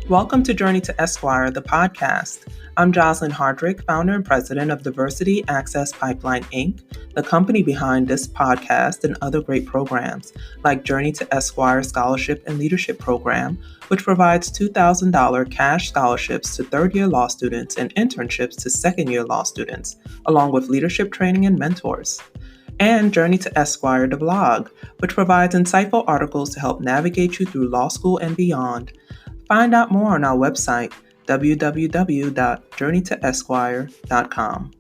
Welcome to Journey to Esquire, the podcast. I'm Jocelyn Hardrick, founder and president of Diversity Access Pipeline, Inc., the company behind this podcast and other great programs, like Journey to Esquire Scholarship and Leadership Program, which provides $2,000 cash scholarships to third-year law students and internships to second-year law students, along with leadership training and mentors. And Journey to Esquire, the blog, which provides insightful articles to help navigate you through law school and beyond. Find out more on our website, www.journeytoesquire.com.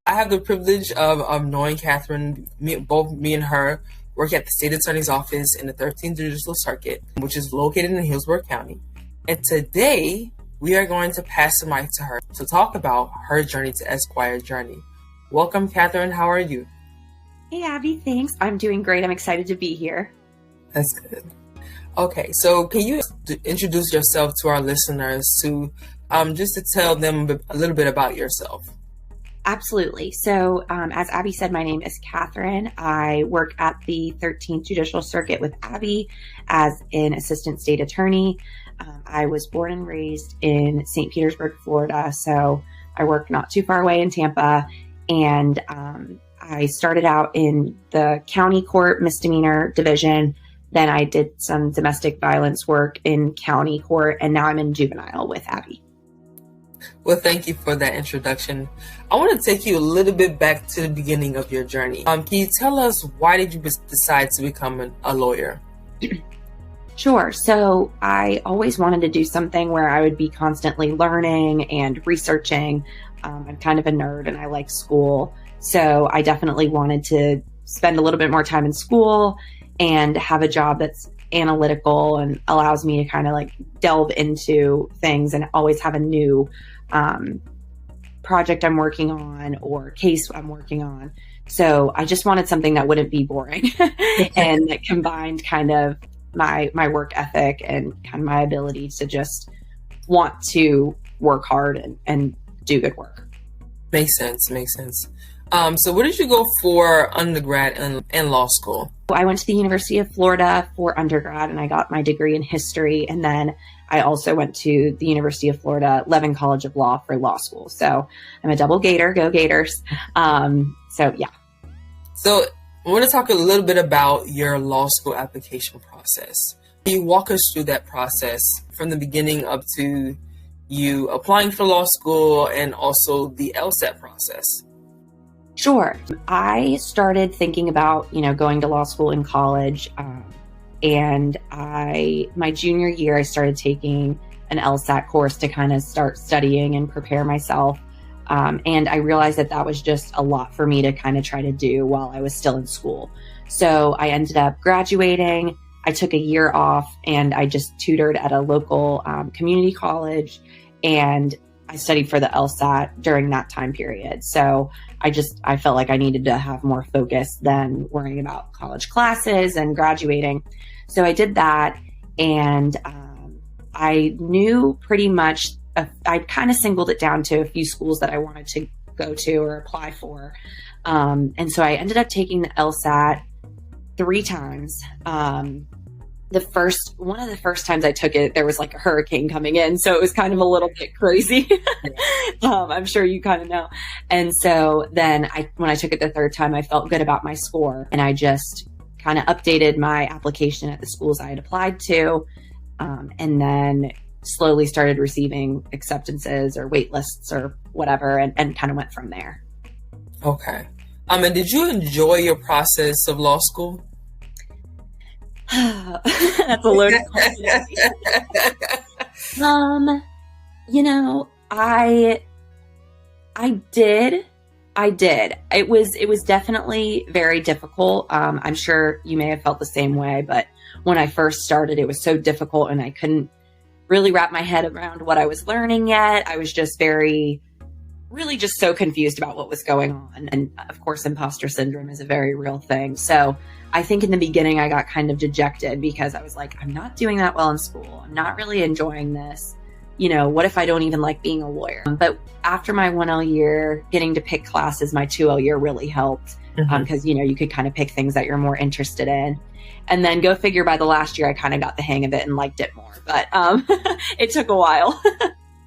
I have the privilege of knowing Katharine. Both me and her work at the State Attorney's Office in the 13th Judicial Circuit, which is located in Hillsborough County. And today, we are going to pass the mic to her to talk about her Journey to Esquire journey. Welcome, Katharine. How are you? Hey, Abby. Thanks. I'm doing great. I'm excited to be here. That's good. Okay, so can you introduce yourself to our listeners to just to tell them a little bit about yourself? Absolutely. So as Abby said, my name is Katharine. I work at the 13th Judicial Circuit with Abby as an assistant state attorney. I was born and raised in St. Petersburg, Florida. So I work not too far away in Tampa. And I started out in the county court misdemeanor division. Then I did some domestic violence work in county court, and now I'm in juvenile with Abby. Well, thank you for that introduction. I want to take you a little bit back to the beginning of your journey. Can you tell us why did you decide to become a lawyer? Sure. So I always wanted to do something where I would be constantly learning and researching. I'm kind of a nerd and I like school. So I definitely wanted to spend a little bit more time in school and have a job that's analytical and allows me to kind of like delve into things and always have a new project I'm working on or case I'm working on. So I just wanted something that wouldn't be boring and that combined kind of my work ethic and kind of my ability to just want to work hard and do good work. Makes sense. So where did you go for undergrad and law school? I went to the University of Florida for undergrad and I got my degree in history. And then I also went to the University of Florida Levin College of Law for law school. So I'm a double Gator, go Gators. So yeah. So I want to talk a little bit about your law school application process. Can you walk us through that process from the beginning up to you applying for law school and also the LSAT process? Sure. I started thinking about, going to law school in college. And my junior year, I started taking an LSAT course to kind of start studying and prepare myself. And I realized that was just a lot for me to kind of try to do while I was still in school. So I ended up graduating. I took a year off and I just tutored at a local community college. And I studied for the LSAT during that time period. So I felt like I needed to have more focus than worrying about college classes and graduating. So I did that. And I knew pretty much, I kind of singled it down to a few schools that I wanted to go to or apply for. And so I ended up taking the LSAT 3 times. One of the first times I took it, there was like a hurricane coming in. So it was kind of a little bit crazy. I'm sure you kind of know. And so then when I took it the 3rd time, I felt good about my score and I just kind of updated my application at the schools I had applied to. And then slowly started receiving acceptances or wait lists or whatever and kind of went from there. Okay. And did you enjoy your process of law school? That's a loaded question. I did. It was definitely very difficult. I'm sure you may have felt the same way, but when I first started, it was so difficult and I couldn't really wrap my head around what I was learning yet. I was just really just so confused about what was going on. And of course, imposter syndrome is a very real thing. So I think in the beginning, I got kind of dejected because I was like, I'm not doing that well in school. I'm not really enjoying this. What if I don't even like being a lawyer? But after my 1L year, getting to pick classes, my 2L year really helped because, you could kind of pick things that you're more interested in. And then go figure, by the last year, I kind of got the hang of it and liked it more. But it took a while.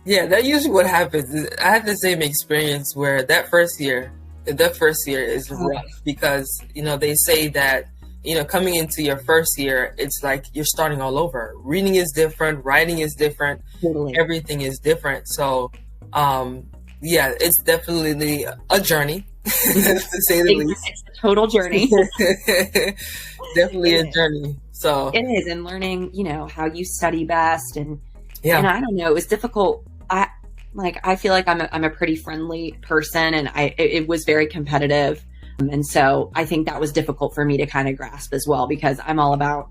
Yeah, that's usually what happens. I had the same experience where that first year is rough because, they say that, coming into your first year, it's like you're starting all over. Reading is different. Writing is different. Totally. Everything is different. So, it's definitely a journey, to say the least. It's a total journey. Definitely a journey. So it is. And learning, how you study best. And I don't know, it was difficult. I feel like I'm a pretty friendly person, and it was very competitive. And so I think that was difficult for me to kind of grasp as well, because I'm all about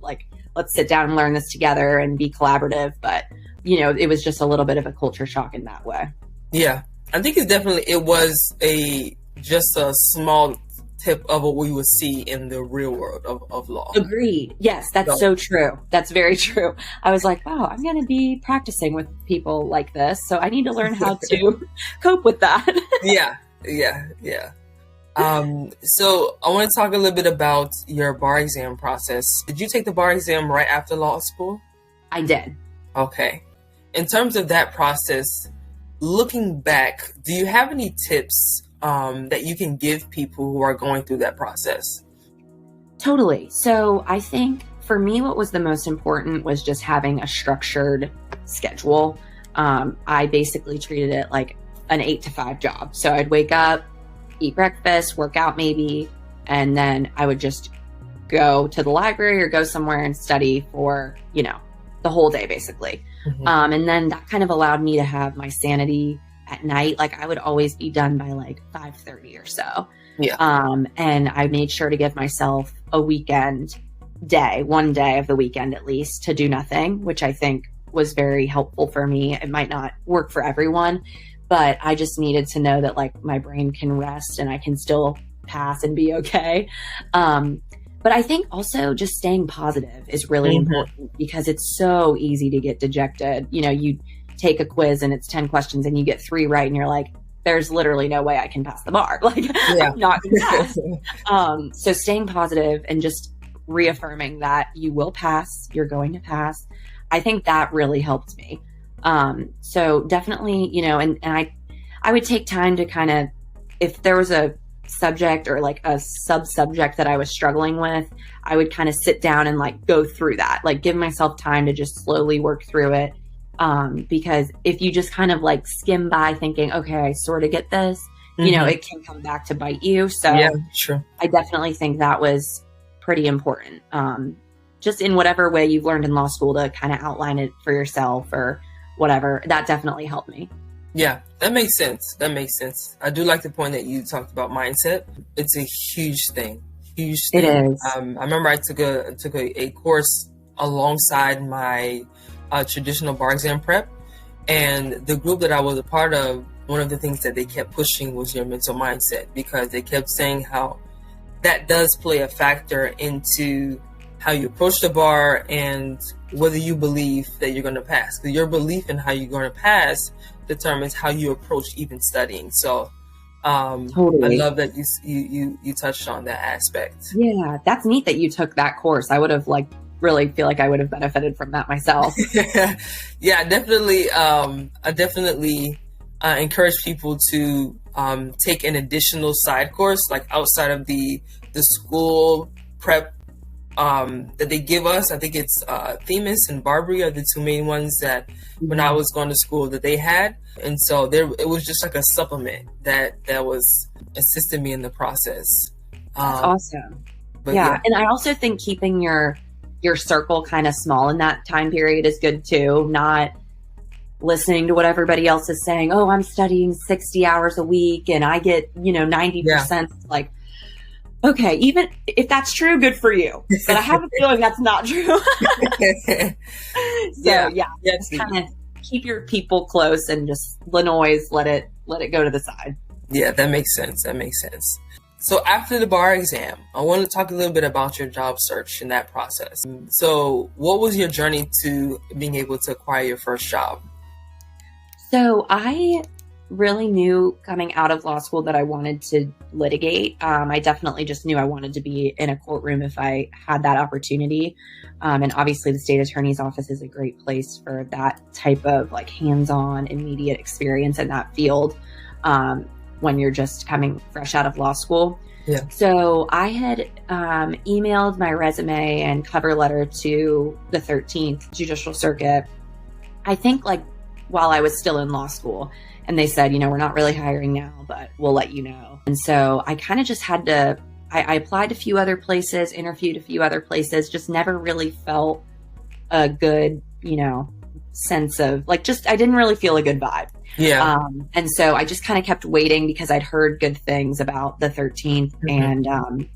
let's sit down and learn this together and be collaborative. But, it was just a little bit of a culture shock in that way. Yeah, I think it was just a small tip of what we would see in the real world of law. Agreed. Yes, that's so true. That's very true. I was like, wow, I'm going to be practicing with people like this, so I need to learn how to cope with that. Yeah. So I want to talk a little bit about your bar exam process. Did you take the bar exam right after law school? I did. Okay. In terms of that process, looking back, do you have any tips that you can give people who are going through that process? Totally. So I think for me, what was the most important was just having a structured schedule. I basically treated it like an 8-to-5 job. So I'd wake up, eat breakfast, work out maybe, and then I would just go to the library or go somewhere and study for, the whole day basically. Mm-hmm. And then that kind of allowed me to have my sanity at night. I would always be done by 5:30 or so. Yeah. And I made sure to give myself a weekend day, one day of the weekend at least, to do nothing, which I think was very helpful for me. It might not work for everyone, but I just needed to know that my brain can rest and I can still pass and be okay. But I think also just staying positive is really important, because it's so easy to get dejected. You take a quiz and it's 10 questions and you get 3 right and you're like, there's literally no way I can pass the bar. I'm not going to pass. So staying positive and just reaffirming that you will pass, you're going to pass. I think that really helped me. So definitely, and I would take time to kind of, if there was a subject or a sub-subject that I was struggling with, I would kind of sit down and go through that, give myself time to just slowly work through it. Because if you just kind of skim by thinking, okay, I sort of get this, it can come back to bite you. So yeah, sure. I definitely think that was pretty important. Just in whatever way you've learned in law school to kind of outline it for yourself or whatever, that definitely helped me. Yeah, that makes sense. I do like the point that you talked about mindset. It's a huge thing. It is. I remember I took a course alongside my traditional bar exam prep, and the group that I was a part of, one of the things that they kept pushing was your mental mindset, because they kept saying how that does play a factor into how you approach the bar and whether you believe that you're going to pass. Because your belief in how you're going to pass determines how you approach even studying. So totally. I love that you touched on that aspect. Yeah, that's neat that you took that course. I would have really feel like I would have benefited from that myself. Yeah, definitely. I definitely encourage people to take an additional side course, outside of the school prep that they give us. I think it's Themis and Barbary are the 2 main ones that when I was going to school that they had. And so it was just a supplement that was assisting me in the process. That's awesome. Yeah. And I also think keeping your circle kind of small in that time period is good too. Not listening to what everybody else is saying. Oh, I'm studying 60 hours a week and I get, 90%. Yeah. Okay, even if that's true, good for you. But I have a feeling that's not true. Just kind of keep your people close and just the noise, let it go to the side. Yeah, that makes sense. So after the bar exam, I want to talk a little bit about your job search and that process. So what was your journey to being able to acquire your first job? So I really knew coming out of law school that I wanted to litigate. I definitely just knew I wanted to be in a courtroom if I had that opportunity. And obviously the state attorney's office is a great place for that type of like hands-on immediate experience in that field when you're just coming fresh out of law school. Yeah. So I had emailed my resume and cover letter to the 13th Judicial Circuit, I think like while I was still in law school. And they said, you know, we're not really hiring now, but we'll let you know. And so I kind of just had to, I applied a few other places, interviewed a few other places, just never really felt a good, you know, sense of like, just, I didn't really feel a good vibe. Yeah. And so I just kind of kept waiting because I'd heard good things about the 13th. Mm-hmm. And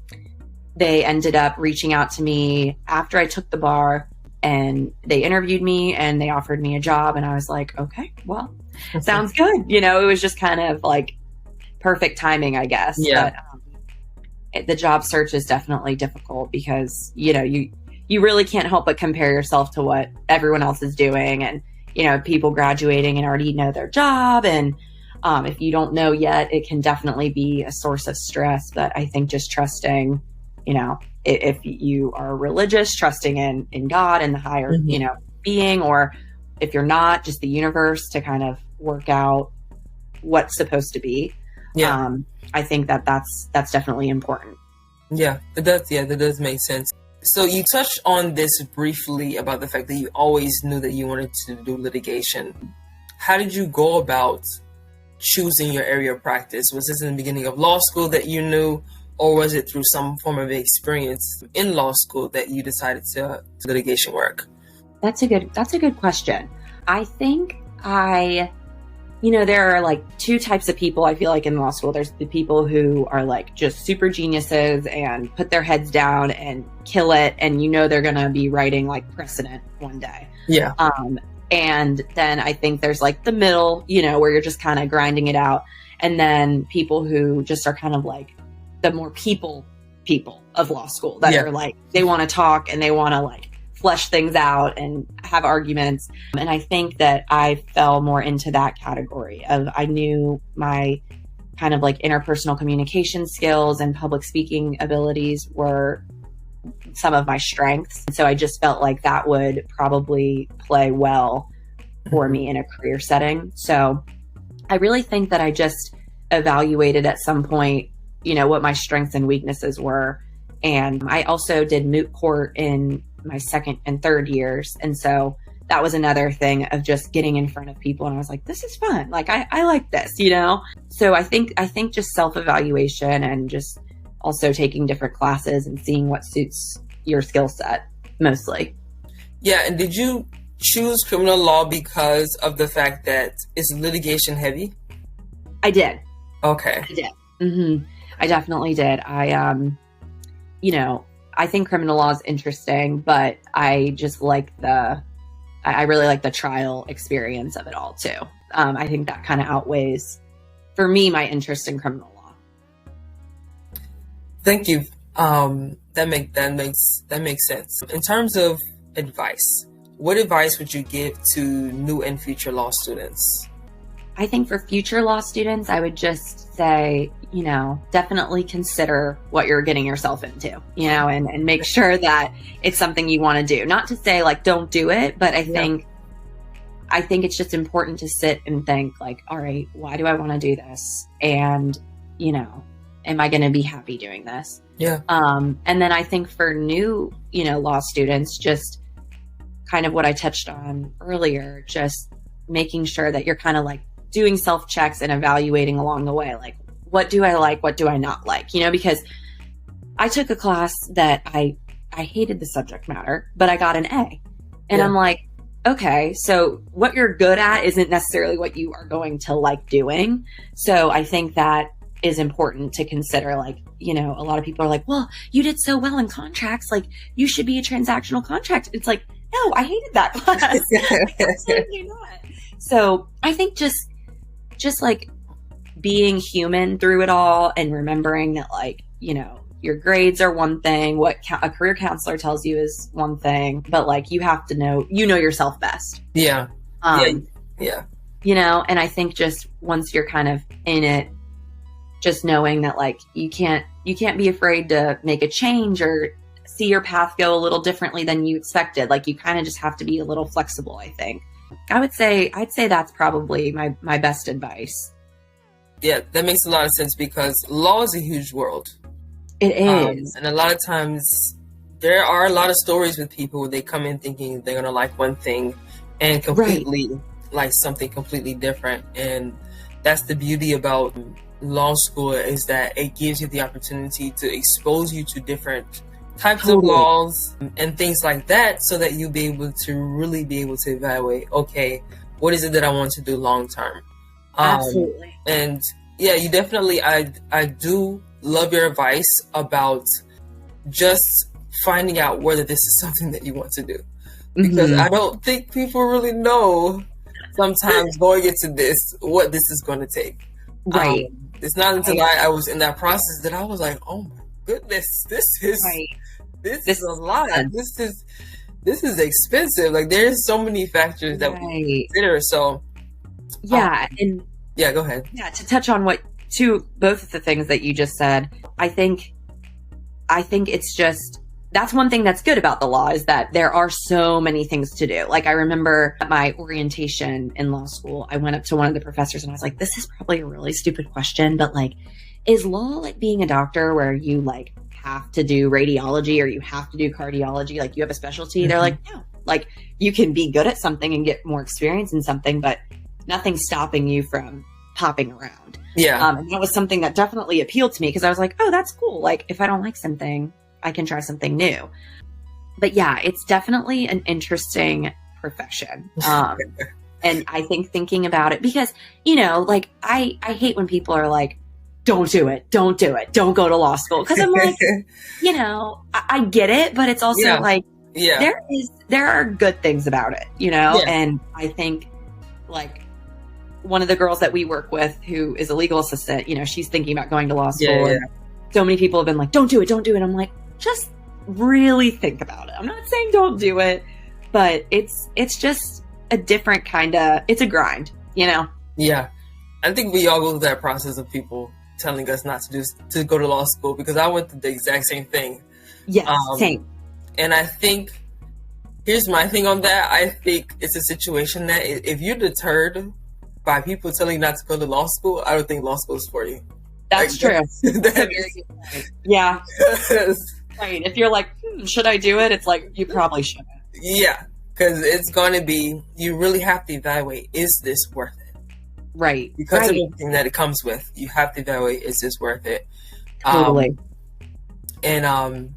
they ended up reaching out to me after I took the bar, and they interviewed me and they offered me a job. And I was like, okay, well, sounds good. You know, it was just kind of like perfect timing, I guess. Yeah. But the job search is definitely difficult because, you know, you really can't help but compare yourself to what everyone else is doing. And, you know, people graduating and already know their job. And if you don't know yet, it can definitely be a source of stress. But I think just trusting, you know, if you are religious, trusting in God and the higher, you know, being, or if you're not, just the universe to kind of work out what's supposed to be. Yeah. I think that's definitely important. Yeah, it does. Yeah, that does make sense. So you touched on this briefly about the fact that you always knew that you wanted to do litigation. How did you go about choosing your area of practice? Was this in the beginning of law school that you knew, or was it through some form of experience in law school that you decided to litigation work? That's a good question. I think you know, there are like two types of people I feel like in law school. There's the people who are like just super geniuses and put their heads down and kill it. And you know, they're going to be writing like precedent one day. Yeah. And then I think there's like the middle, you know, where you're just kind of grinding it out. And then people who just are kind of like the more people of law school that are like, they want to talk and they want to like flesh things out and have arguments. And I think that I fell more into that category of, I knew my kind of like interpersonal communication skills and public speaking abilities were some of my strengths. And so I just felt like that would probably play well for me in a career setting. So I really think that I just evaluated at some point, you know, what my strengths and weaknesses were. And I also did moot court in my second and third years. And so that was another thing of just getting in front of people. And I was like, this is fun. Like, I like this, you know? So I think just self-evaluation and just also taking different classes and seeing what suits your skill set mostly. Yeah. And did you choose criminal law because of the fact that it's litigation heavy? I did. Okay. I did. Mm-hmm. I definitely did. You know, I think criminal law is interesting, but I just like I really like the trial experience of it all too. I think that kind of outweighs, for me, my interest in criminal law. Thank you. That makes sense. In terms of advice, what advice would you give to new and future law students? I think for future law students, I would just say, you know, definitely consider what you're getting yourself into, you know, and make sure that it's something you want to do. Not to say like, don't do it, but I think it's just important to sit and think like, all right, why do I want to do this? And, you know, am I going to be happy doing this? Yeah. And then I think for new, you know, law students, just kind of what I touched on earlier, just making sure that you're kind of like doing self-checks and evaluating along the way. Like, what do I like? What do I not like? You know, because I took a class that I hated the subject matter, but I got an A. And I'm like, okay, so what you're good at isn't necessarily what you are going to like doing. So I think that is important to consider. Like, you know, a lot of people are like, well, you did so well in contracts. Like, you should be a transactional contract. It's like, no, I hated that class. Absolutely not. So I think just like being human through it all and remembering that, like, you know, your grades are one thing, what a career counselor tells you is one thing, but like you have to know, you know yourself best. Yeah. Yeah. And I think just once you're kind of in it, just knowing that like you can't be afraid to make a change or see your path go a little differently than you expected. Like you kind of just have to be a little flexible, I think. I'd say that's probably my best advice. Yeah, that makes a lot of sense because law is a huge world. It is. And a lot of times there are a lot of stories with people where they come in thinking they're going to like one thing and completely like something completely different. And that's the beauty about law school, is that it gives you the opportunity to expose you to different types of laws and things like that, so that you'll be able to really be able to evaluate, okay, what is it that I want to do long term? Absolutely. And yeah, you definitely, I do love your advice about just finding out whether this is something that you want to do, because I don't think people really know sometimes going into this what this is going to take. Right. It's not until I was in that process that I was like, oh my goodness, this is a lot. This is expensive. Like there's so many factors that we consider. So and go ahead. Yeah, to touch on both of the things that you just said, I think it's just, that's one thing that's good about the law, is that there are so many things to do. Like I remember at my orientation in law school, I went up to one of the professors and I was like, this is probably a really stupid question, but like, is law like being a doctor where you like have to do radiology or you have to do cardiology? Like you have a specialty? They're like, no, like you can be good at something and get more experience in something, but nothing's stopping you from popping around. Yeah. And that was something that definitely appealed to me, because I was like, oh, that's cool. Like if I don't like something, I can try something new. But yeah, it's definitely an interesting profession. And I think thinking about it, because, like I hate when people are like, don't do it, don't go to law school. Because I'm like, I get it, but it's also like, there are good things about it, and I think like one of the girls that we work with who is a legal assistant, she's thinking about going to law school. And so many people have been like, don't do it. I'm like, just really think about it. I'm not saying don't do it, but it's just a different kind of, it's a grind, Yeah. I think we all go through that process of people telling us not to go to law school, because I went through the exact same thing. Yes, same. And I think, here's my thing on that. I think it's a situation that if you're deterred by people telling you not to go to law school, I don't think law school is for you. That's true. That's a very good point. Yeah. Right. If you're like, should I do it? It's like, you probably shouldn't. Yeah. Because it's going to be, you really have to evaluate, is this worth it? Right. Because of everything that it comes with, you have to evaluate, is this worth it? Totally. And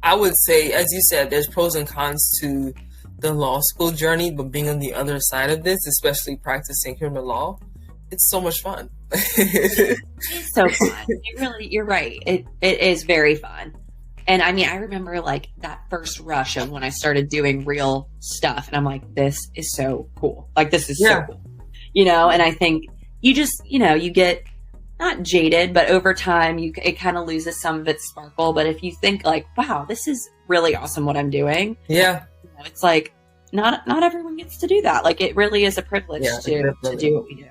I would say, as you said, there's pros and cons to the law school journey, but being on the other side of this, especially practicing criminal law, it's so much fun. It's so fun. You're right. It is very fun. And I mean, I remember like that first rush of when I started doing real stuff, and I'm like, this is so cool. Like, this is so cool, and I think you just, you get not jaded, but over time it kind of loses some of its sparkle. But if you think like, wow, this is really awesome what I'm doing. Yeah. It's like, not everyone gets to do that. Like, it really is a privilege to do what we do.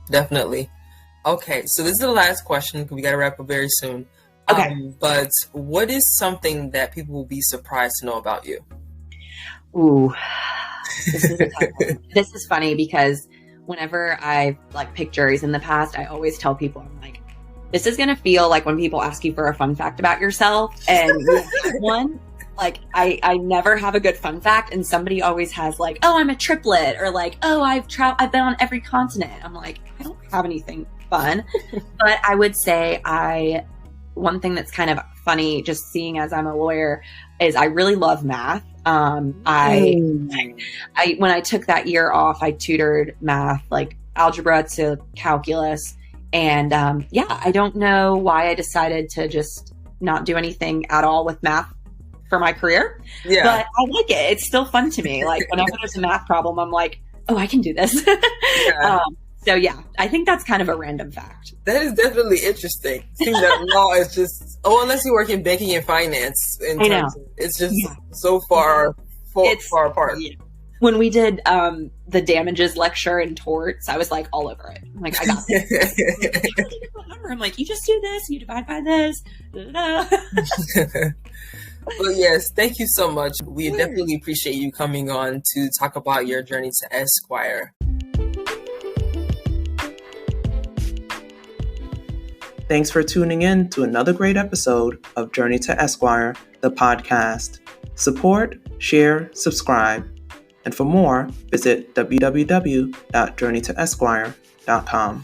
Definitely. Okay, so this is the last question. We got to wrap up very soon. Okay. But what is something that people will be surprised to know about you? Ooh, this is funny, because whenever I've like picked juries in the past, I always tell people, I'm like, this is going to feel like when people ask you for a fun fact about yourself and you have one. Like, I never have a good fun fact, and somebody always has like, oh, I'm a triplet, or like, oh, I've been on every continent. I'm like, I don't have anything fun. But I would say one thing that's kind of funny, just seeing as I'm a lawyer, is I really love math. When I took that year off, I tutored math, like algebra to calculus. And I don't know why I decided to just not do anything at all with math for my career. Yeah. But I like it. It's still fun to me. Like, whenever there's a math problem, I'm like, oh, I can do this. So yeah, I think that's kind of a random fact. That is definitely interesting. Seeing that law is just, unless you work in banking and finance, it's just so far apart. Yeah. When we did the damages lecture in torts, I was like all over it. I'm like, I got this. I'm like, you just do this, you divide by this. Well, yes, thank you so much. We definitely appreciate you coming on to talk about your journey to Esquire. Thanks for tuning in to another great episode of Journey to Esquire, the podcast. Support, share, subscribe. And for more, visit www.journeytoesquire.com.